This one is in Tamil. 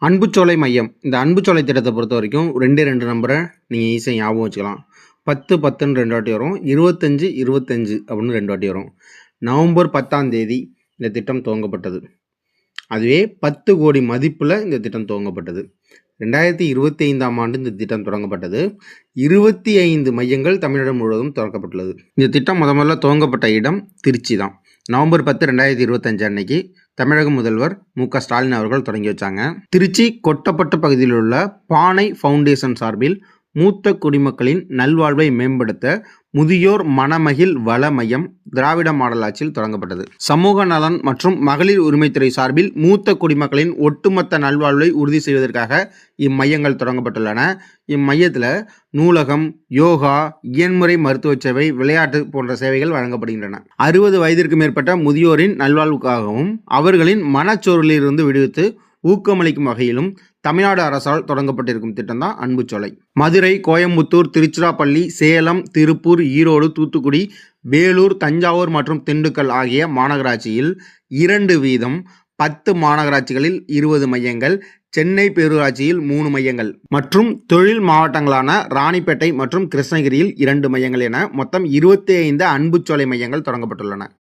அன்புச்சோலை மையம். இந்த அன்புச்சோலை திட்டத்தை பொறுத்தவரைக்கும் 2 நம்பரை நீங்க ஈஸியா ஞாபகம் வச்சுக்கலாம். 10, 10ன்னு 2 வாட்டி வரும். 25, 25 அப்படின்னு 2 வாட்டி வரும். நவம்பர் 10ஆம் தேதி இந்த திட்டம் துவங்கப்பட்டது. அதுவே 10 கோடி மதிப்புல இந்த திட்டம் துவங்கப்பட்டது. 2025ஆம் ஆண்டு இந்த திட்டம் தொடங்கப்பட்டது. 25 மையங்கள் தமிழகம் முழுவதும் திறக்கப்பட்டுள்ளது. இந்த திட்டம் முதல்ல துவங்கப்பட்ட இடம் திருச்சி தான். நவம்பர் 10, 2025 அன்னைக்கு தமிழக முதல்வர் மு.க. ஸ்டாலின் அவர்கள் தொடங்கி வச்சாங்க. திருச்சி கொட்டப்பட்டு பகுதியில் உள்ள பானை ஃபவுண்டேஷன் சார்பில் மூத்த குடிமக்களின் நல்வாழ்வை மேம்படுத்த முதியோர் மனமகிழ் வள மையம் திராவிட மாடல் ஆட்சியில் தொடங்கப்பட்டது. சமூக நலன் மற்றும் மகளிர் உரிமைத்துறை சார்பில் மூத்த குடிமக்களின் ஒட்டுமொத்த நல்வாழ்வை உறுதி செய்வதற்காக இம்மையங்கள் தொடங்கப்பட்டுள்ளன. இம்மையத்தில் நூலகம், யோகா, இயன்முறை மருத்துவ சேவை, விளையாட்டு போன்ற சேவைகள் வழங்கப்படுகின்றன. 60 வயதிற்கு மேற்பட்ட முதியோரின் நல்வாழ்வுக்காகவும் அவர்களின் மனச்சோர்விலிருந்து விடுவித்து ஊக்கமளிக்கும் வகையிலும் தமிழ்நாடு அரசால் தொடங்கப்பட்டிருக்கும் திட்டம் தான் அன்புச்சோலை. மதுரை, கோயம்புத்தூர், திருச்சிராப்பள்ளி, சேலம், திருப்பூர், ஈரோடு, தூத்துக்குடி, வேலூர், தஞ்சாவூர் மற்றும் திண்டுக்கல் ஆகிய மாநகராட்சியில் 2 வீதம், 10 மாநகராட்சிகளில் 20 மையங்கள், சென்னை பேரூராட்சியில் 3 மையங்கள் மற்றும் தொழில் மாவட்டங்களான ராணிப்பேட்டை மற்றும் கிருஷ்ணகிரியில் 2 மையங்கள் என மொத்தம் 25 அன்புச்சோலை மையங்கள் தொடங்கப்பட்டுள்ளன.